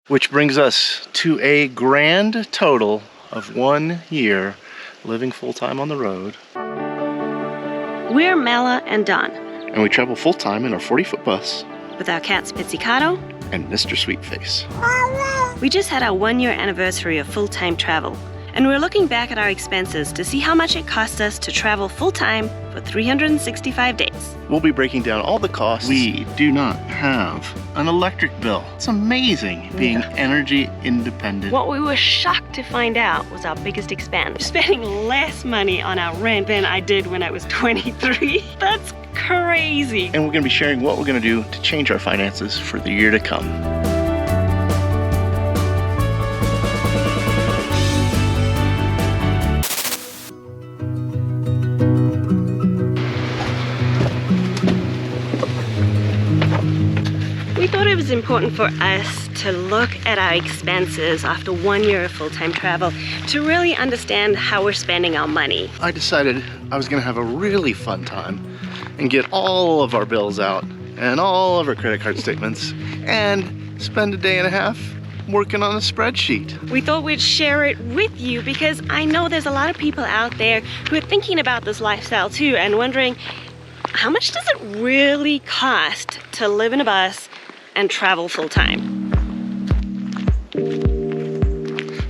Which brings us to a grand total of 1 year living full-time on the road. We're Mela and Don. And we travel full-time in our 40-foot bus. With our cats Pizzicato And Mr. Sweetface. We just had our 1-year anniversary of full-time travel, and we're looking back at our expenses to see how much it cost us to travel full-time for 365 days. We'll be breaking down all the costs. We do not have an electric bill. It's amazing being energy independent. What we were shocked to find out was our biggest expense. Spending less money on our rent than I did when I was 23. That's crazy. And we're going to be sharing what we're going to do to change our finances for the year to come. We thought it was important for us to look at our expenses after 1 year of full-time travel to really understand how we're spending our money. I decided I was going to have a really fun time and get all of our bills out and all of our credit card statements and spend a day and a half working on a spreadsheet. We thought we'd share it with you because I know there's a lot of people out there who are thinking about this lifestyle too and wondering, how much does it really cost to live in a bus and travel full-time?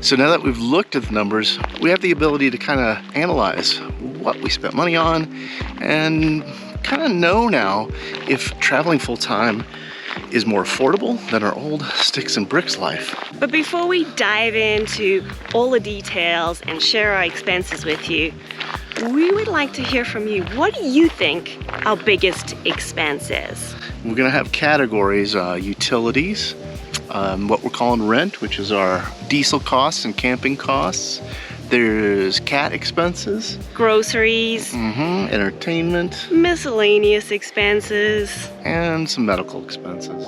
So now that we've looked at the numbers, we have the ability to kind of analyze what we spent money on and kind of know now if traveling full-time is more affordable than our old sticks and bricks life. But before we dive into all the details and share our expenses with you, we would like to hear from you. What do you think our biggest expense is? We're gonna have categories, utilities, what we're calling rent, which is our diesel costs and camping costs. There's cat expenses. Groceries. Entertainment. Miscellaneous expenses. And some medical expenses.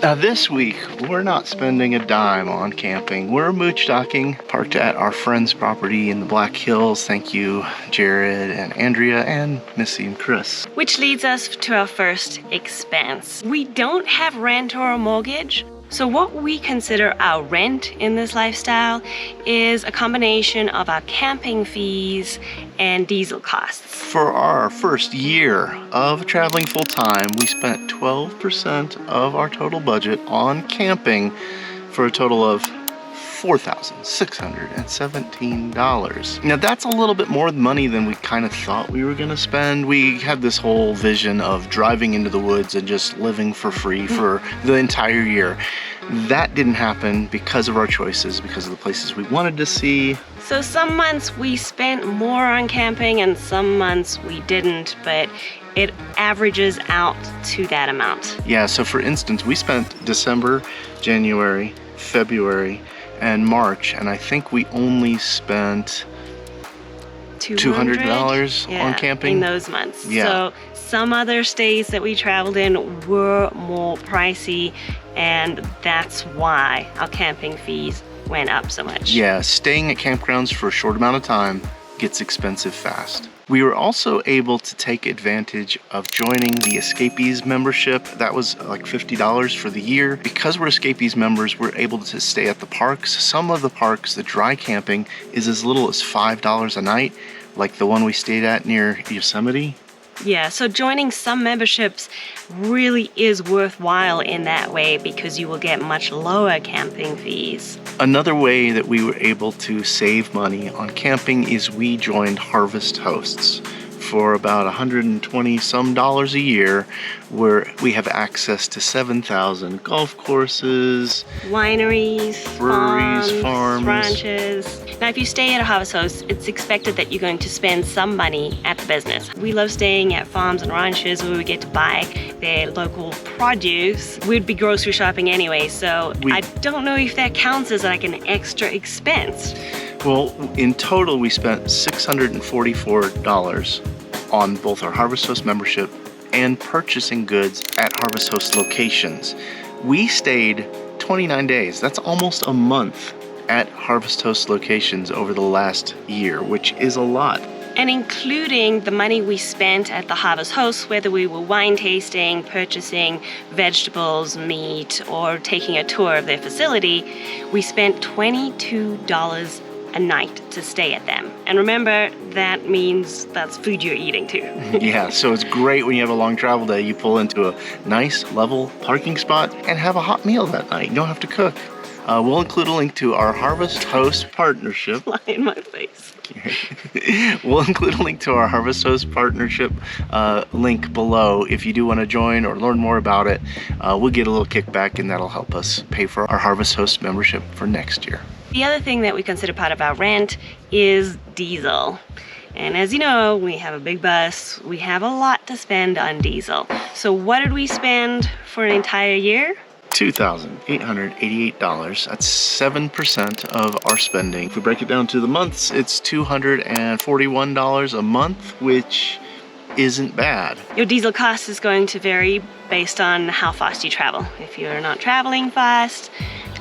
Now this week, we're not spending a dime on camping. We're mooch docking, parked at our friend's property in the Black Hills. Thank you, Jared and Andrea and Missy and Chris. Which leads us to our first expense. We don't have rent or a mortgage. So what we consider our rent in this lifestyle is a combination of our camping fees and diesel costs. For our first year of traveling full-time, we spent 12% of our total budget on camping for a total of $4,617. Now that's a little bit more money than we kind of thought we were gonna spend. We had this whole vision of driving into the woods and just living for free for the entire year. That didn't happen because of our choices, because of the places we wanted to see. So some months we spent more on camping and some months we didn't, but it averages out to that amount. Yeah, so for instance, we spent December, January, February, and March, and I think we only spent $200 on camping in those months. Yeah. So some other states that we traveled in were more pricey, and that's why our camping fees went up so much. Yeah, staying at campgrounds for a short amount of time gets expensive fast. We were also able to take advantage of joining the Escapees membership. That was like $50 for the year. Because we're Escapees members, we're able to stay at the parks. Some of the parks, the dry camping, is as little as $5 a night, like the one we stayed at near Yosemite. Yeah, so joining some memberships really is worthwhile in that way because you will get much lower camping fees. Another way that we were able to save money on camping is we joined Harvest Hosts for about $120 some a year, where we have access to 7,000 golf courses, wineries, breweries, farms, ranches. Now, if you stay at a Harvest Host, it's expected that you're going to spend some money at the business. We love staying at farms and ranches where we get to buy their local produce. We'd be grocery shopping anyway, so I don't know if that counts as like an extra expense. Well, in total, we spent $644 on both our Harvest Host membership and purchasing goods at Harvest Host locations. We stayed 29 days. That's almost a month at Harvest Host locations over the last year, which is a lot. and including the money we spent at the Harvest Host, whether we were wine tasting, purchasing vegetables, meat, or taking a tour of their facility, we spent $22 a night to stay at them. And remember, that means that's food you're eating too. Yeah, so it's great when you have a long travel day, you pull into a nice level parking spot and have a hot meal that night. You don't have to cook. We'll include a link to our Harvest Host partnership. Lie in my face. We'll include a link to our Harvest Host partnership link below if you do want to join or learn more about it. We'll get a little kickback and that'll help us pay for our Harvest Host membership for next year. The other thing that we consider part of our rent is diesel. And as you know, we have a big bus. We have a lot to spend on diesel. So what did we spend for an entire year? $2,888. That's 7% of our spending. If we break it down to the months, it's $241 a month, which isn't bad. Your diesel cost is going to vary based on how fast you travel. If you're not traveling fast,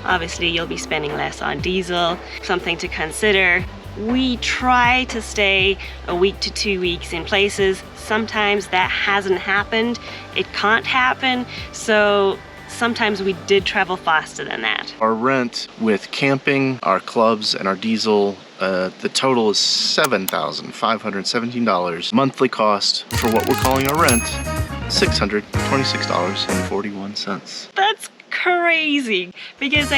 obviously you'll be spending less on diesel. Something to consider. We try to stay a week to 2 weeks in places. Sometimes that hasn't happened. It can't happen. So sometimes we did travel faster than that. Our rent with camping, our clubs, and our diesel, the total is $7,517. Monthly cost for what we're calling our rent, $626.41. That's crazy, because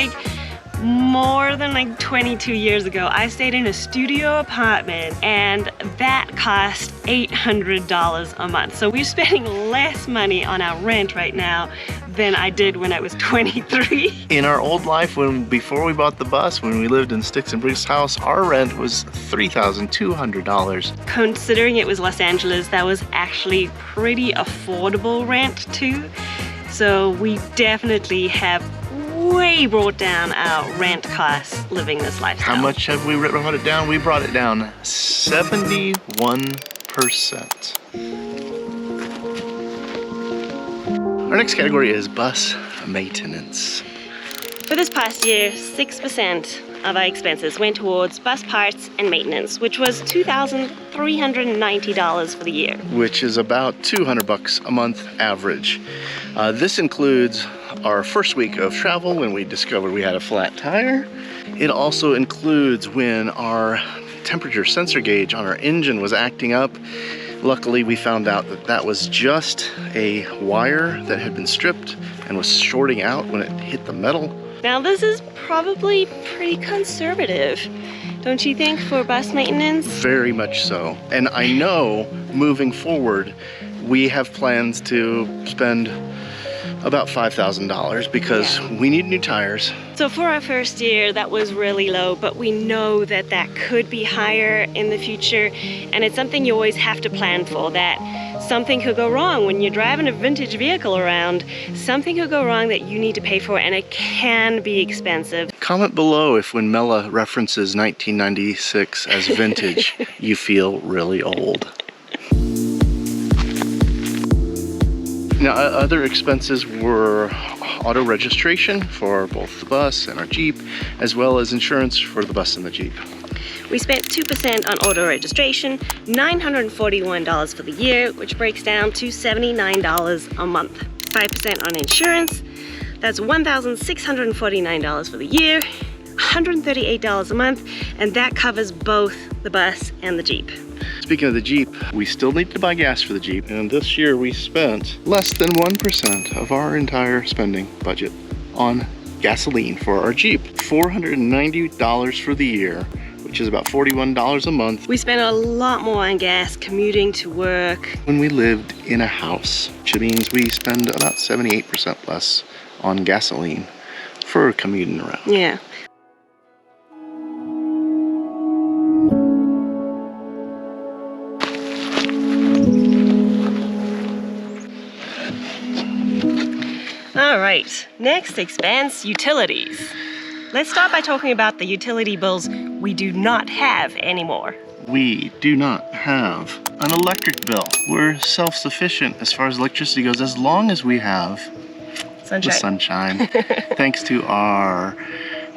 more than 22 years ago, I stayed in a studio apartment and that cost $800 a month. So we're spending less money on our rent right now than I did when I was 23. In our old life, before we bought the bus, when we lived in Sticks and Bricks house, our rent was $3,200. Considering it was Los Angeles, that was actually pretty affordable rent too. So we definitely have way brought down our rent costs living this lifestyle. How much have we brought it down? We brought it down 71%. Our next category is bus maintenance. For this past year, 6% of our expenses went towards bus parts and maintenance, which was $2,390 for the year. Which is about $200 a month average. This includes our first week of travel when we discovered we had a flat tire. It also includes when our temperature sensor gauge on our engine was acting up. Luckily, we found out that that was just a wire that had been stripped and was shorting out when it hit the metal. Now this is probably pretty conservative, don't you think, for bus maintenance? Very much so. And I know moving forward, we have plans to spend about $5,000 because we need new tires. So for our first year, that was really low, but we know that that could be higher in the future, and it's something you always have to plan for, that something could go wrong when you're driving a vintage vehicle around. Something could go wrong that you need to pay for, and it can be expensive. Comment below if when Mela references 1996 as vintage, you feel really old. Now, other expenses were auto registration for both the bus and our Jeep, as well as insurance for the bus and the Jeep. We spent 2% on auto registration, $941 for the year, which breaks down to $79 a month. 5% on insurance, that's $1,649 for the year, $138 a month, and that covers both the bus and the Jeep. Speaking of the Jeep, we still need to buy gas for the Jeep, and this year we spent less than 1% of our entire spending budget on gasoline for our Jeep. $490 for the year, which is about $41 a month. We spent a lot more on gas commuting to work. When we lived in a house, which means we spend about 78% less on gasoline for commuting around. Yeah. All right, next expense, utilities. Let's start by talking about the utility bills we do not have anymore. We do not have an electric bill. We're self-sufficient as far as electricity goes, as long as we have sunshine. the sunshine. Thanks to our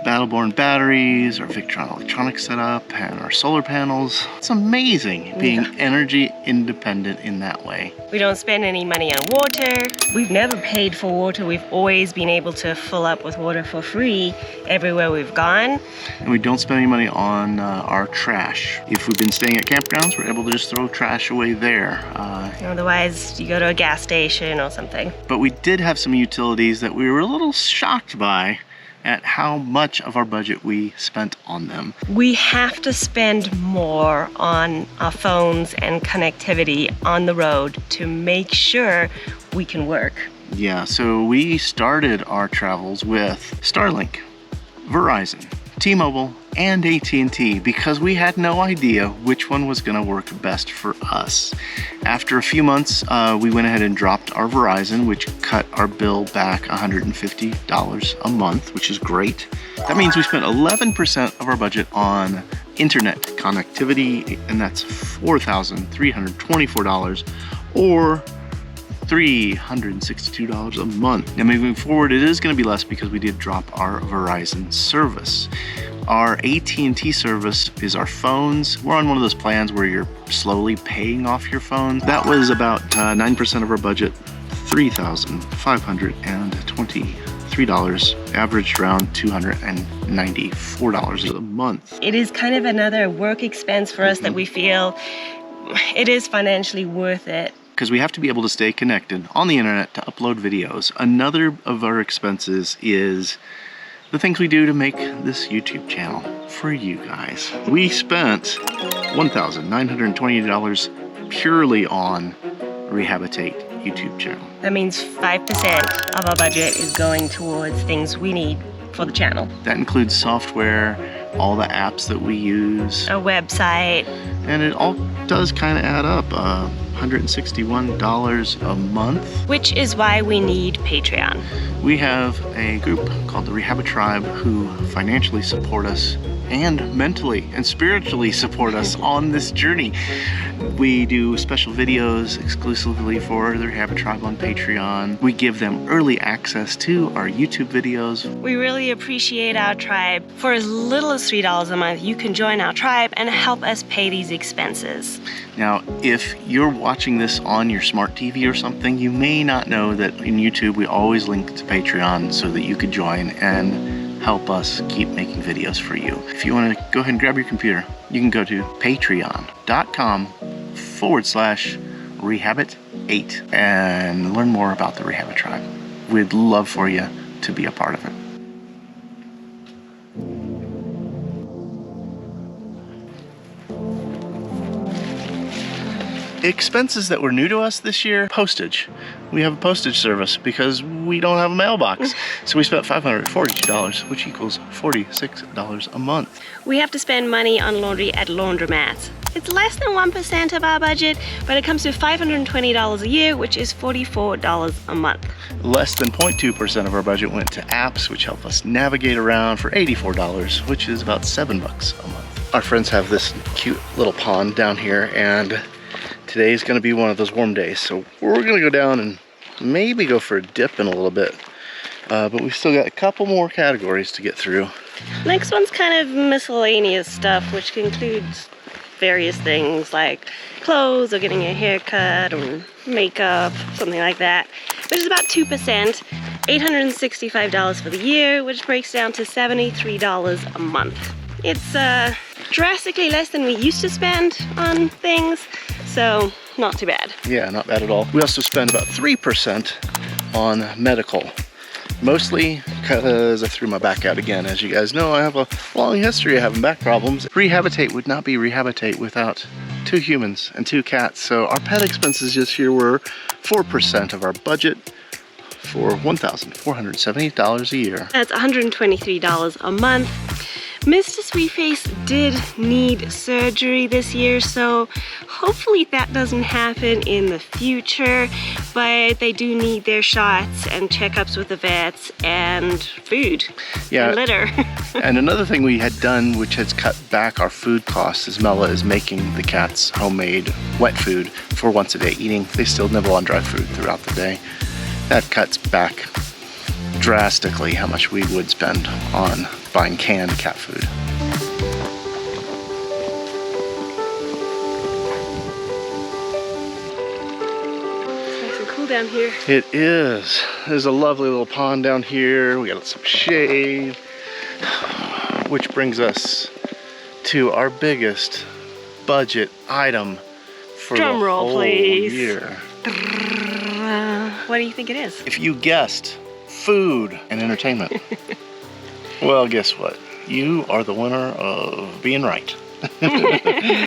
Battleborn batteries, our Victron electronics setup, and our solar panels. It's amazing being energy independent in that way. We don't spend any money on water. We've never paid for water. We've always been able to fill up with water for free everywhere we've gone. And we don't spend any money on our trash. If we've been staying at campgrounds, we're able to just throw trash away there. Otherwise, you go to a gas station or something. But we did have some utilities that we were a little shocked by at how much of our budget we spent on them. We have to spend more on our phones and connectivity on the road to make sure we can work. Yeah, so we started our travels with Starlink, Verizon, T-Mobile, and AT&T because we had no idea which one was gonna work best for us. After a few months, we went ahead and dropped our Verizon, which cut our bill back $150 a month, which is great. That means we spent 11% of our budget on internet connectivity, and that's $4,324 or $362 a month. Now moving forward, it is going to be less because we did drop our Verizon service. Our AT&T service is our phones. We're on one of those plans where you're slowly paying off your phone. That was about 9% of our budget, $3,523, averaged around $294 a month. It is kind of another work expense for us that we feel it is financially worth it. Because we have to be able to stay connected on the internet to upload videos. Another of our expenses is the things we do to make this YouTube channel for you guys. We spent $1,928 purely on Rehabilitate YouTube channel. That means 5% of our budget is going towards things we need for the channel. That includes software, all the apps that we use, A website. and it all does kind of add up. $161 a month. Which is why we need Patreon. We have a group called the Rehab Tribe who financially support us and mentally and spiritually support us on this journey. We do special videos exclusively for the Rehab Tribe on Patreon. We give them early access to our YouTube videos. We really appreciate our tribe. For as little as $3 a month, you can join our tribe and help us pay these expenses. Now, if you're watching this on your smart TV or something, you may not know that in YouTube we always link to Patreon so that you could join and help us keep making videos for you. If you want to go ahead and grab your computer, you can go to patreon.com/Rehabit8 and learn more about the Rehab Tribe. We'd love for you to be a part of it. Expenses that were new to us this year, postage. We have a postage service because we don't have a mailbox. So we spent $542, which equals $46 a month. We have to spend money on laundry at laundromats. It's less than 1% of our budget, but it comes to $520 a year, which is $44 a month. Less than 0.2% of our budget went to apps, which help us navigate around for $84, which is about $7 a month. Our friends have this cute little pond down here, and today's gonna be one of those warm days, so we're gonna go down and maybe go for a dip in a little bit. But we've still got a couple more categories to get through. Next one's kind of miscellaneous stuff, which includes various things like clothes or getting a haircut or makeup, something like that, which is about 2%, $865 for the year, which breaks down to $73 a month. It's drastically less than we used to spend on things, so not too bad. Yeah, not bad at all. We also spend about 3% on medical. Mostly because I threw my back out again. As you guys know, I have a long history of having back problems. Rehabilitate would not be Rehabilitate without 2 humans and 2 cats. So our pet expenses this year were 4% of our budget for $1,478 a year. That's $123 a month. Mr. Sweetface did need surgery this year, so hopefully that doesn't happen in the future, but they do need their shots and checkups with the vets and food and litter. And another thing we had done, which has cut back our food costs, is Mela is making the cats homemade wet food for once a day eating. They still nibble on dry food throughout the day. That cuts back drastically how much we would spend on buying canned cat food. It's nice and cool down here. It is. There's a lovely little pond down here. We got some shade, which brings us to our biggest budget item for Drum the roll, whole please. year. What do you think it is? If you guessed food and entertainment, well, guess what? You are the winner of being right.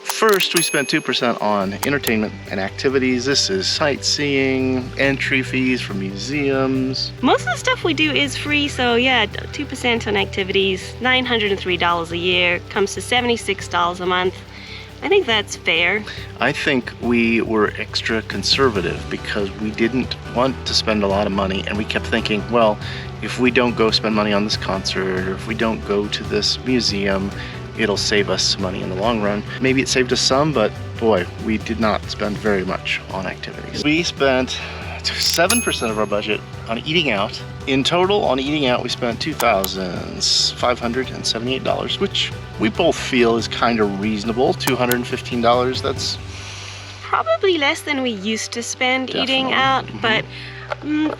First, we spent 2% on entertainment and activities. This is sightseeing, entry fees for museums. Most of the stuff we do is free, so yeah, 2% on activities, $903 a year, comes to $76 a month. I think that's fair. I think we were extra conservative because we didn't want to spend a lot of money, and we kept thinking, well, if we don't go spend money on this concert, or if we don't go to this museum, it'll save us some money in the long run. Maybe it saved us some, but boy, we did not spend very much on activities. We spent 7% of our budget on eating out. In total, on eating out, we spent $2,578, which we both feel is kind of reasonable. $215, that's Probably less than we used to spend eating Definitely. out, but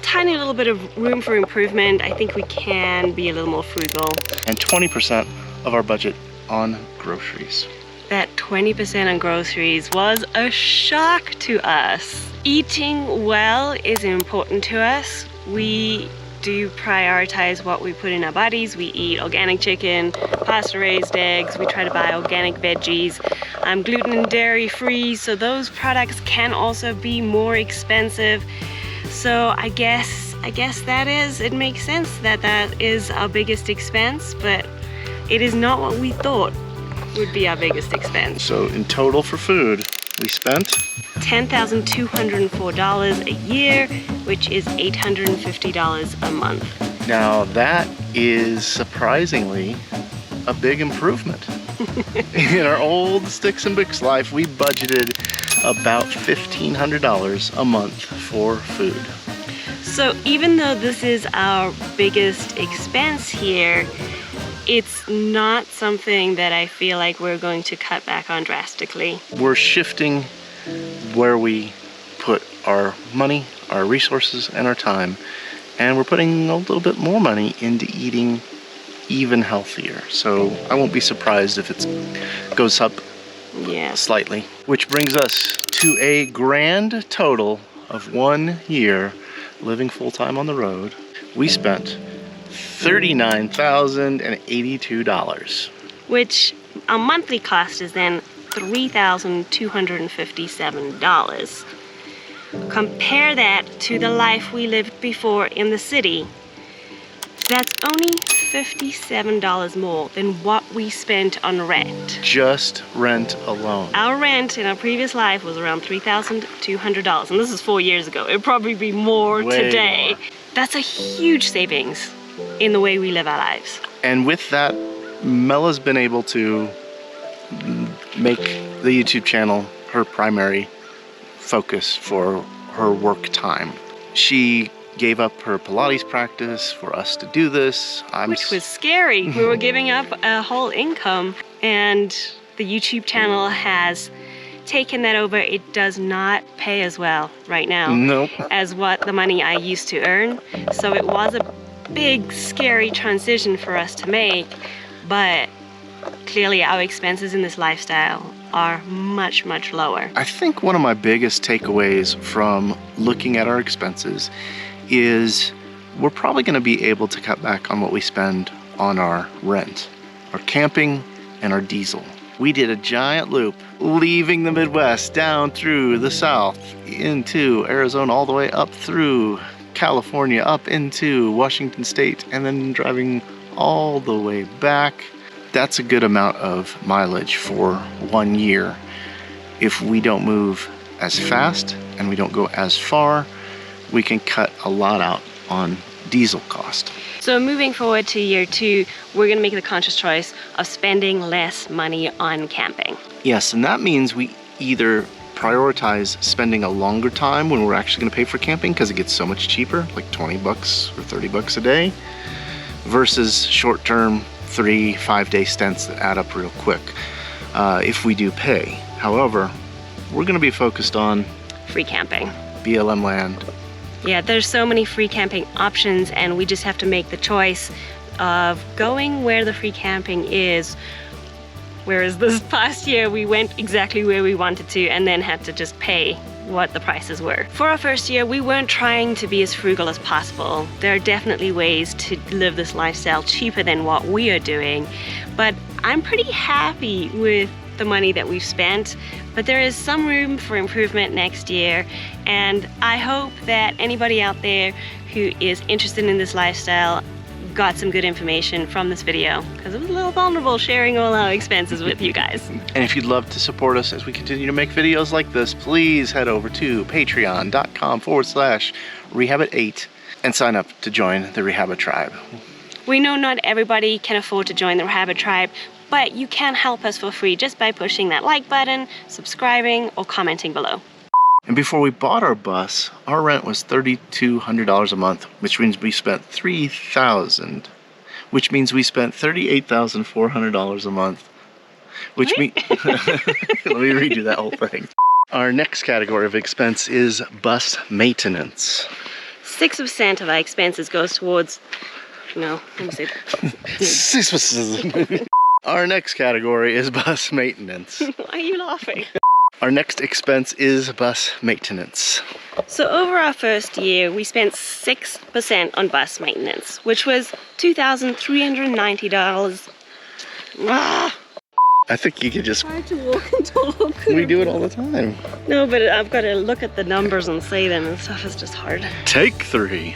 tiny little bit of room for improvement. I think we can be a little more frugal. and 20% of our budget on groceries. That 20% on groceries was a shock to us. Eating well is important to us. We do prioritize what we put in our bodies. We eat organic chicken, pasture-raised eggs. We try to buy organic veggies. I'm gluten and dairy free, so those products can also be more expensive. So I guess it makes sense that is our biggest expense, but it is not what we thought would be our biggest expense. So in total for food, we spent $10,204 a year, which is $850 a month. Now that is surprisingly a big improvement. In our old Sticks and Bricks life, we budgeted about $1,500 a month for food. So even though this is our biggest expense here, it's not something that I feel like we're going to cut back on drastically. We're shifting where we put our money, our resources, and our time, and we're putting a little bit more money into eating even healthier. So I won't be surprised if it goes up Yeah. slightly. Which brings us to a grand total of 1 year living full-time on the road. We spent $39,082. Which our monthly cost is then $3,257. Compare that to the life we lived before in the city. That's only $57 more than what we spent on rent. Just rent alone. Our rent in our previous life was around $3,200, and this is 4 years ago. It'd probably be more Way today. more. That's a huge savings in the way we live our lives. And with that, Mella's been able to make the YouTube channel her primary focus for her work time. She gave up her Pilates practice for us to do this. Which was scary. We were giving up a whole income, and the YouTube channel has taken that over. It does not pay as well right now Nope. as what the money I used to earn. So it was a big, scary transition for us to make, but clearly our expenses in this lifestyle are much, much lower. I think one of my biggest takeaways from looking at our expenses is we're probably going to be able to cut back on what we spend on our rent, our camping, and our diesel. We did a giant loop leaving the Midwest down through the South into Arizona, all the way up through California, up into Washington State, and then driving all the way back. That's a good amount of mileage for 1 year. If we don't move as fast and we don't go as far, we can cut a lot out on diesel cost. So moving forward to year 2, we're going to make the conscious choice of spending less money on camping. Yes, and that means we either prioritize spending a longer time when we're actually going to pay for camping because it gets so much cheaper, like 20 bucks or 30 bucks a day, versus short-term 3-5 day stints that add up real quick if we do pay. However, we're going to be focused on Free camping. BLM land. Yeah, there's so many free camping options, and we just have to make the choice of going where the free camping is. Whereas this past year, we went exactly where we wanted to and then had to just pay what the prices were. For our first year, we weren't trying to be as frugal as possible. There are definitely ways to live this lifestyle cheaper than what we are doing, but I'm pretty happy with the money that we've spent, but there is some room for improvement next year, and I hope that anybody out there who is interested in this lifestyle got some good information from this video, because it was a little vulnerable sharing all our expenses with you guys. And if you'd love to support us as we continue to make videos like this, please head over to patreon.com/Rehabit8 and sign up to join the Rehabit tribe. We know not everybody can afford to join the Rehabit tribe, but you can help us for free just by pushing that like button, subscribing, or commenting below. And before we bought our bus, our rent was $3,200 a month, which means we spent $3,000, which means we spent $38,400 a month, which means, let me redo that whole thing. Our next category of expense is bus maintenance. 6% of our expenses goes towards, no, let me say that. Our next category is bus maintenance. Why are you laughing? Our next expense is bus maintenance. So over our first year, we spent 6% on bus maintenance, which was $2,390. Ah! I think you could just... Hard to walk and talk. We do it all the time. No, but I've got to look at the numbers and say them and stuff is just hard. Take 3.